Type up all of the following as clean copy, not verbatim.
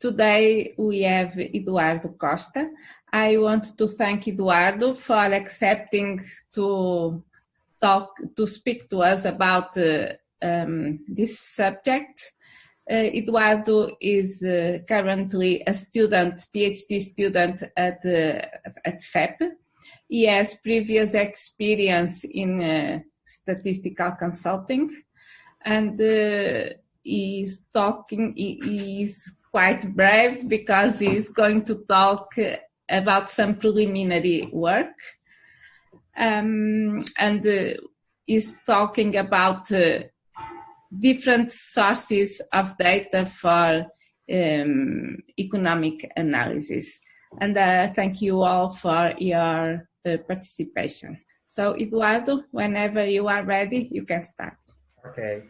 Today we have Eduardo Costa. I want to thank Eduardo for accepting to speak to us about this subject. Eduardo is currently a student, PhD student at FEP. He has previous experience in statistical consulting, and he's quite brave because he's going to talk about some preliminary work. And he's talking about different sources of data for economic analysis. And thank you all for your participation. So Eduardo, whenever you are ready, you can start. Okay.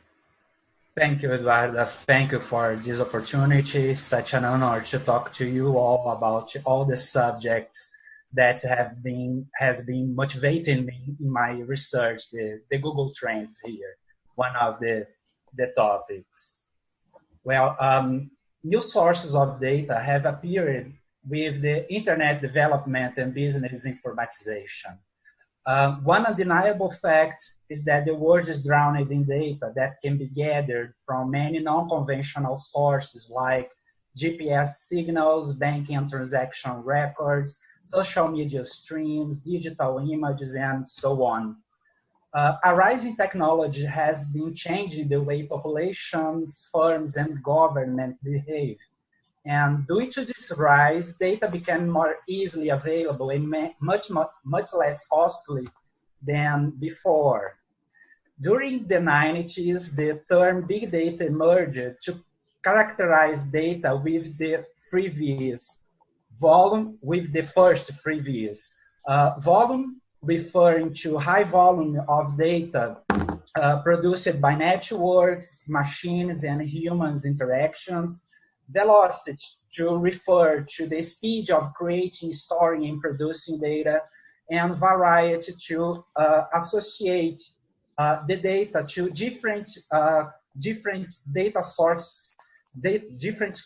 Thank you, Eduardo. Thank you for this opportunity. It's such an honor to talk to you all about all the subjects that has been motivating me in my research, the Google Trends here, one of the topics. Well, new sources of data have appeared with the internet development and business informatization. One undeniable fact is that the world is drowned in data that can be gathered from many non-conventional sources like GPS signals, banking and transaction records, social media streams, digital images, and so on. A rising technology has been changing the way populations, firms, and government behave. And due to this rise, data became more easily available and much less costly than before. During the 90s, the term big data emerged to characterize data with the three V's. Volume with the first three V's. Volume referring to high volume of data produced by networks, machines, and humans interactions. Velocity to refer to the speed of creating, storing, and producing data, and variety to associate the data to different data sources, different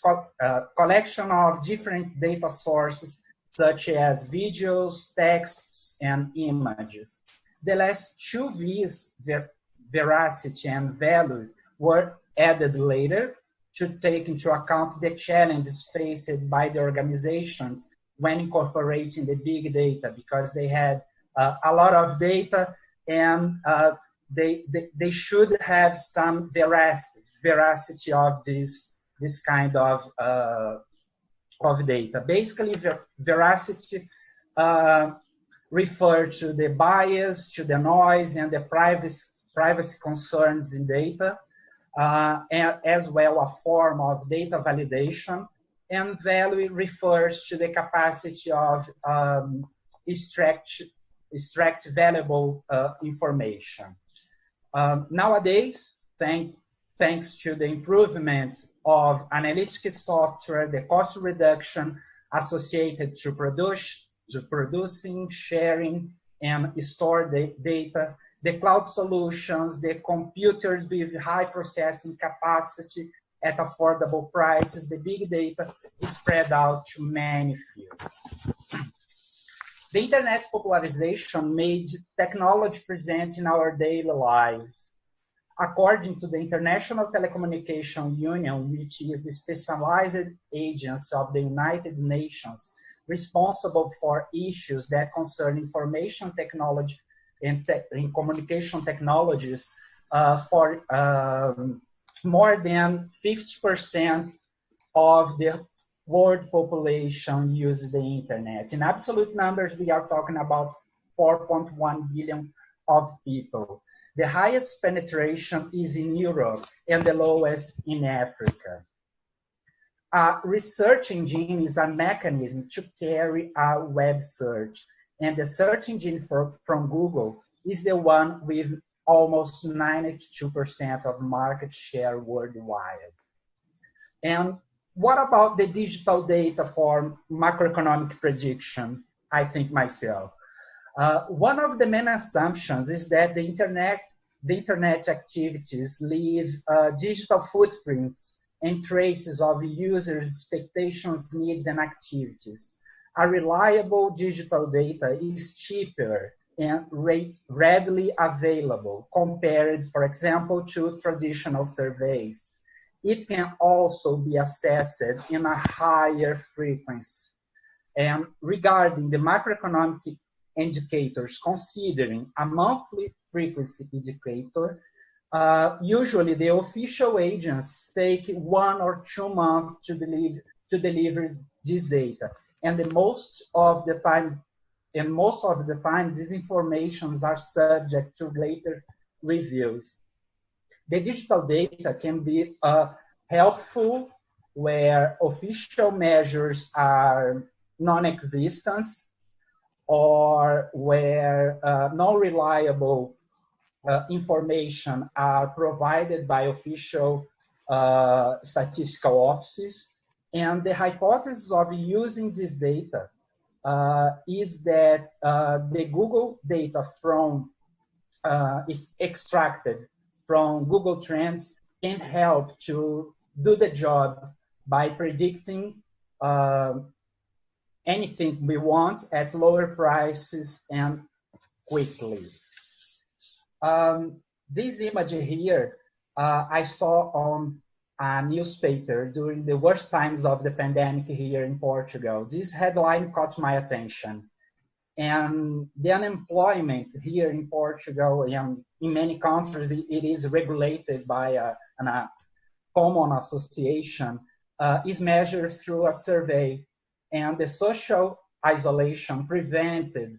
collection of different data sources, such as videos, texts, and images. The last two V's, veracity and value, were added later to take into account the challenges faced by the organizations when incorporating the big data, because they had a lot of data and they should have some veracity of this kind of data. Basically, veracity refers to the bias, to the noise, and the privacy concerns in data. And as well a form of data validation, and value refers to the capacity of extract valuable information. Nowadays, thanks to the improvement of analytic software, the cost reduction associated to producing, sharing, and store the data, the cloud solutions, the computers with high processing capacity at affordable prices, the big data is spread out to many fields. The internet popularization made technology present in our daily lives. According to the International Telecommunication Union, which is the specialized agency of the United Nations responsible for issues that concern information technology in communication technologies, for more than 50% of the world population uses the internet. In absolute numbers, we are talking about 4.1 billion of people. The highest penetration is in Europe and the lowest in Africa. A research engine is a mechanism to carry a web search. And the search engine from Google is the one with almost 92% of market share worldwide. And what about the digital data for macroeconomic prediction? I think myself. One of the main assumptions is that the internet activities leave digital footprints and traces of users' expectations, needs, and activities. A reliable digital data is cheaper and readily available compared, for example, to traditional surveys. It can also be assessed in a higher frequency. And regarding the macroeconomic indicators, considering a monthly frequency indicator, usually the official agents take 1 or 2 months to deliver this data. And most of the time, these informations are subject to later reviews. The digital data can be helpful where official measures are non-existent or where non-reliable information are provided by official statistical offices. And the hypothesis of using this data is that the Google data is extracted from Google Trends can help to do the job by predicting anything we want at lower prices and quickly. This image here, I saw on a newspaper during the worst times of the pandemic here in Portugal. This headline caught my attention. And the unemployment here in Portugal and in many countries, it is regulated by a common association, is measured through a survey. And the social isolation prevented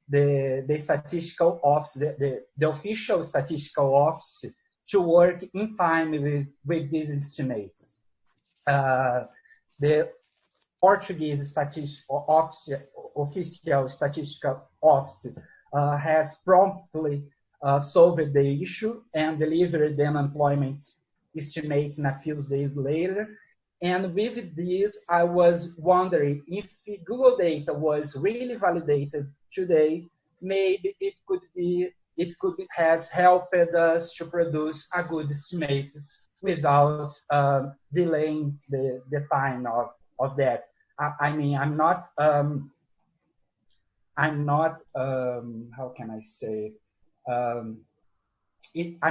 the statistical office, the official statistical office, to work in time with these estimates. The Portuguese statistical office, official statistical office, has promptly solved the issue and delivered the unemployment estimates in a few days later. And with this, I was wondering if the Google data was really validated today, maybe it could has helped us to produce a good estimate without delaying the time of that. I mean, I'm not how can I say, I'm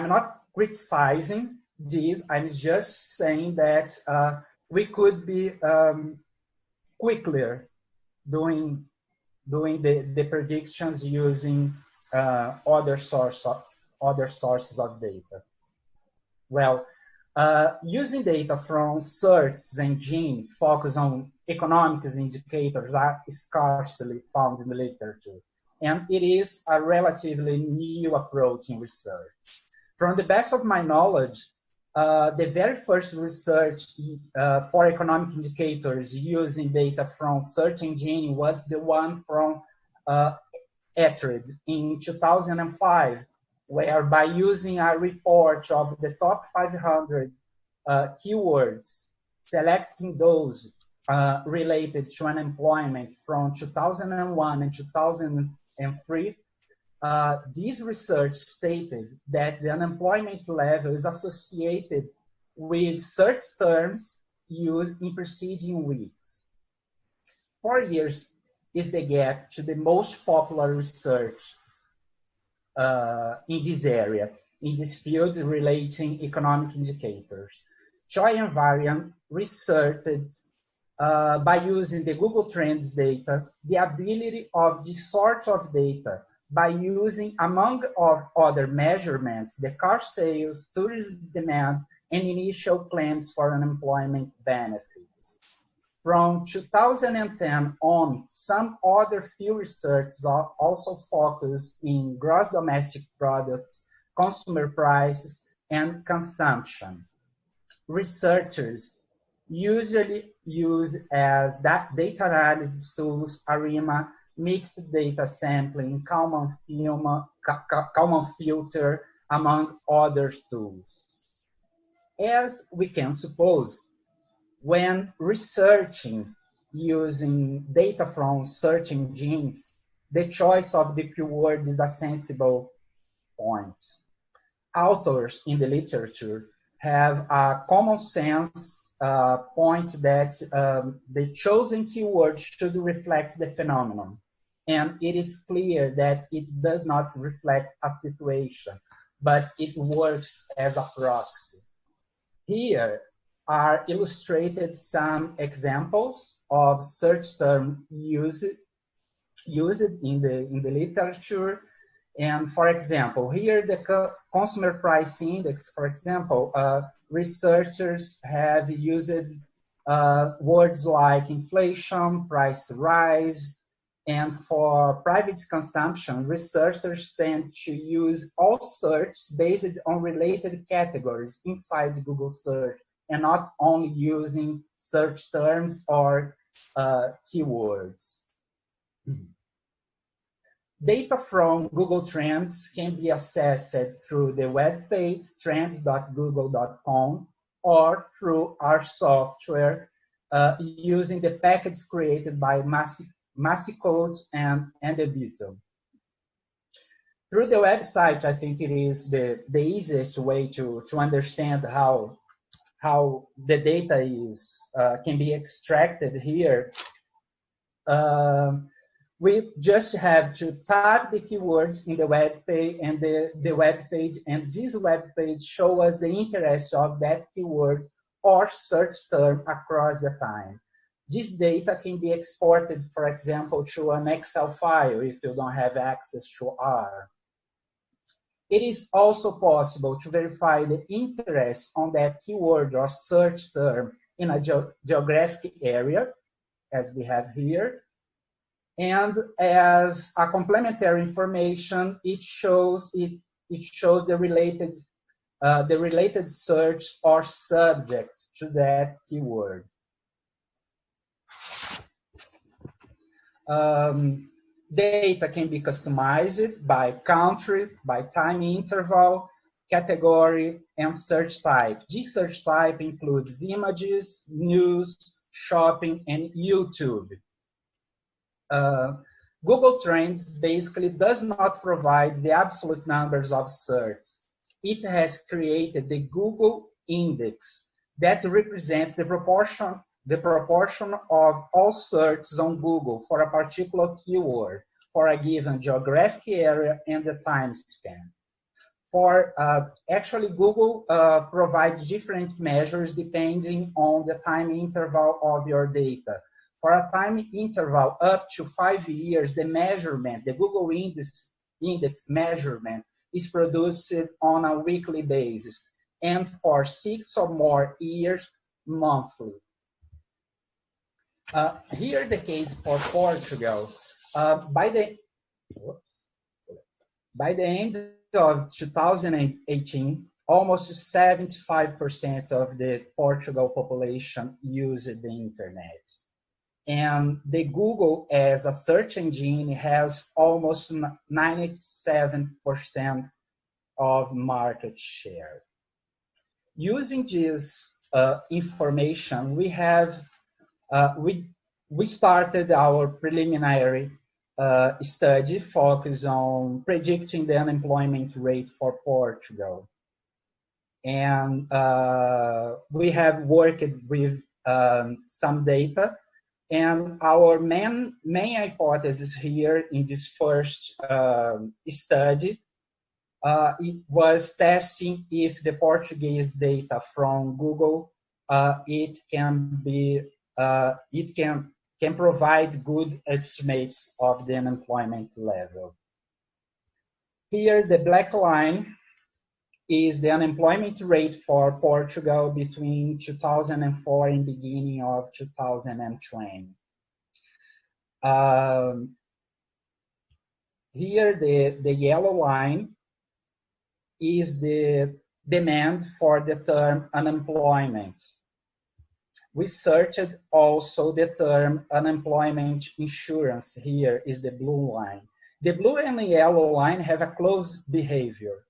not criticizing this. I'm just saying that we could be quicker doing the predictions using other sources of data. Well, using data from search engines focused on economics indicators are scarcely found in the literature, and it is a relatively new approach in research. From the best of my knowledge, the very first research for economic indicators using data from search engine was the one from AUTOREGRESSIVE in 2005, where by using a report of the top 500 keywords, selecting those related to unemployment from 2001 and 2003, this research stated that the unemployment level is associated with search terms used in preceding weeks. 4 years is the gap to the most popular research in this area, in this field relating economic indicators. Choi and Varian researched by using the Google Trends data, the ability of this sort of data by using, among other measurements, the car sales, tourism demand, and initial claims for unemployment benefits. From 2010 on, some other field research also focused in gross domestic products, consumer prices, and consumption. Researchers usually use as data analysis tools ARIMA, mixed data sampling, Kalman filter, among other tools. As we can suppose, when researching using data from search engines, the choice of the keyword is a sensible point. Authors in the literature have a common sense point that the chosen keyword should reflect the phenomenon. And it is clear that it does not reflect a situation, but it works as a proxy. Here are illustrated some examples of search term used in the literature. And for example, here the consumer price index, for example, researchers have used words like inflation, price rise, and for private consumption, researchers tend to use all search based on related categories inside Google search and not only using search terms or keywords. Data from Google Trends can be accessed through the webpage trends.google.com or through our software using the package created by MACROECONOMICS and INHABITANTS. Through the website, I think it is the easiest way to understand how the data is can be extracted here. We just have to type the keywords in the web page and the web page, and this web page shows us the interest of that keyword or search term across the time. This data can be exported, for example, to an Excel file if you don't have access to R. It is also possible to verify the interest on that keyword or search term in a geographic area, as we have here. And as a complementary information, it shows the related search or subject to that keyword. Data can be customized by country, by time interval, category, and search type. This search type includes images, news, shopping, and YouTube. Google Trends basically does not provide the absolute numbers of search. It has created the Google Index that represents the proportion of all searches on Google for a particular keyword for a given geographic area and the time span. Actually, Google provides different measures depending on the time interval of your data. For a time interval up to 5 years, the measurement, the Google Index measurement is produced on a weekly basis, and for 6 or more years, monthly. Here the case for Portugal. By the end of 2018, almost 75% of the Portugal population used the internet. And the Google as a search engine has almost 97% of market share. Using this information, we started our preliminary study focused on predicting the unemployment rate for Portugal. And we have worked with some data. And our main hypothesis here in this first study, it was testing if the Portuguese data from Google, it can provide good estimates of the unemployment level. Here, the black line is the unemployment rate for Portugal between 2004 and beginning of 2020. Here, the yellow line is the demand for the term unemployment. We searched also the term unemployment insurance. Here is the blue line. The blue and the yellow line have a close behavior.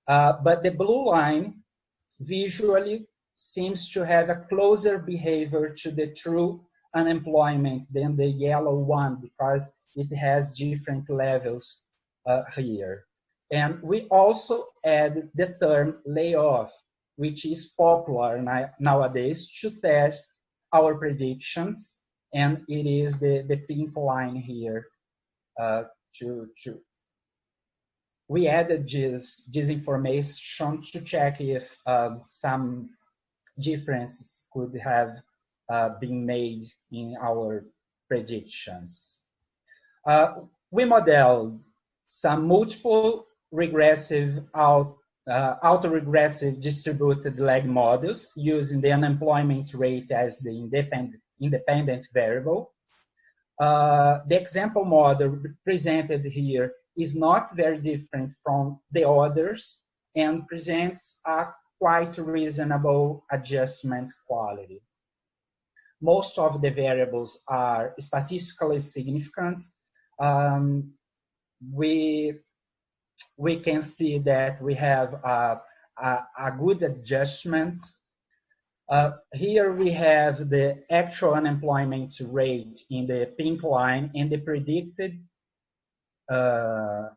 But the blue line visually seems to have a closer behavior to the true unemployment than the yellow one because it has different levels here. And we also add the term layoff. which is popular nowadays to test our predictions, and it is the pink line here. We added this information to check if some differences could have been made in our predictions. We modeled some multiple regressive autoregressive distributed lag models using the unemployment rate as the independent variable. The example model presented here is not very different from the others and presents a quite reasonable adjustment quality. Most of the variables are statistically significant. We can see that we have a good adjustment. Here we have the actual unemployment rate in the pink line and the predicted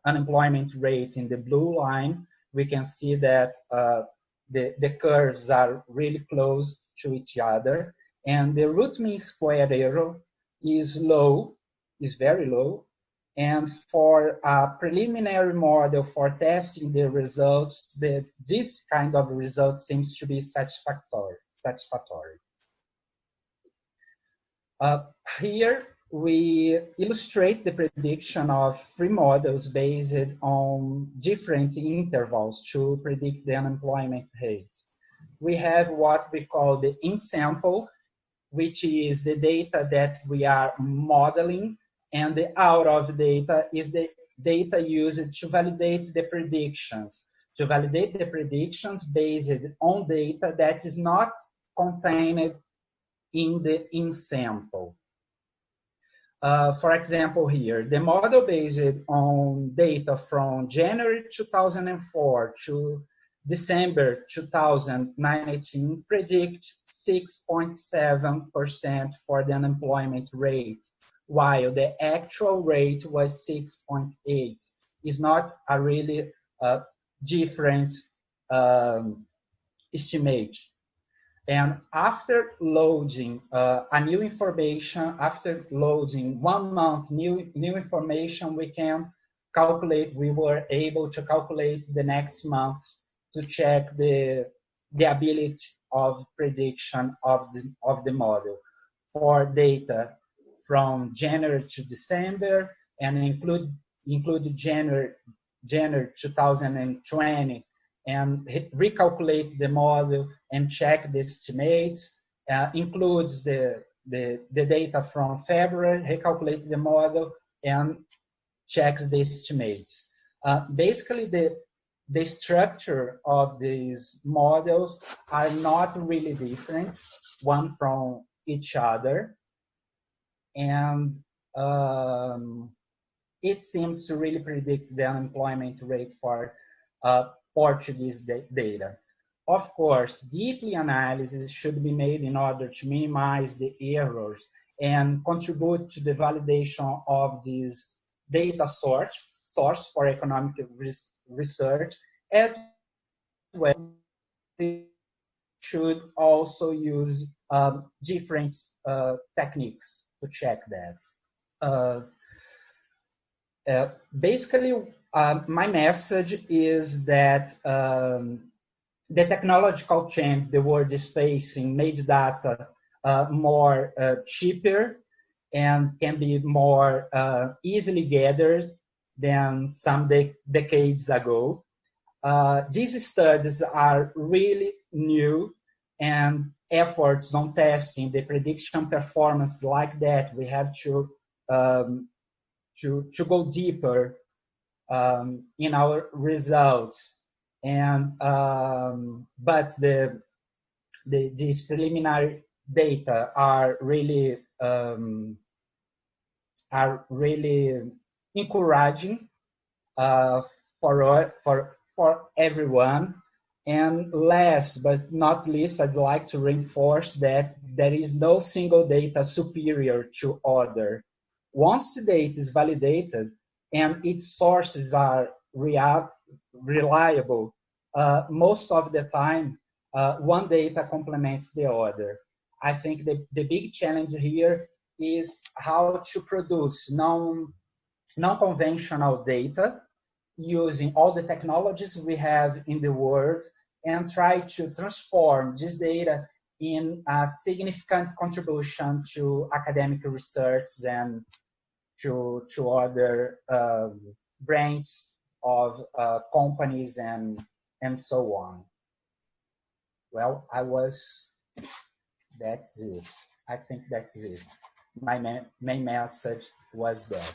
unemployment rate in the blue line. We can see that the curves are really close to each other, and the root mean square error is low, is very low. And for a preliminary model for testing the results, this kind of result seems to be satisfactory. Here we illustrate the prediction of three models based on different intervals to predict the unemployment rate. We have what we call the in-sample, which is the data that we are modeling, and the out-of data is the data used to validate the predictions. To validate the predictions based on data that is not contained in the in-sample. For example here, the model based on data from January 2004 to December 2019 predict 6.7% for the unemployment rate, while the actual rate was 6.8. It's not a really different estimate. And after loading a new information, after loading 1 month new information, we were able to calculate the next month to check the ability of prediction of the model for data from January to December, and include January 2020, and recalculate the model and check the estimates. Includes the data from February, recalculate the model, and checks the estimates. Basically, the structure of these models are not really different one from each other, and it seems to really predict the unemployment rate for Portuguese data. Of course, deeply analysis should be made in order to minimize the errors and contribute to the validation of this data source for economic research, as well. We should also use different techniques to check that. Basically, my message is that the technological change the world is facing made data more cheaper and can be more easily gathered than some decades ago. These studies are really new, and efforts on testing the prediction performance like that, we have to go deeper in our results. And but these preliminary data are really encouraging for everyone. And last but not least, I'd like to reinforce that there is no single data superior to other. Once the data is validated and its sources are reliable, most of the time one data complements the other. I think the big challenge here is how to produce non-conventional data using all the technologies we have in the world and try to transform this data in a significant contribution to academic research and to other branches of companies and so on. Well, that's it. I think that's it. My main message was that.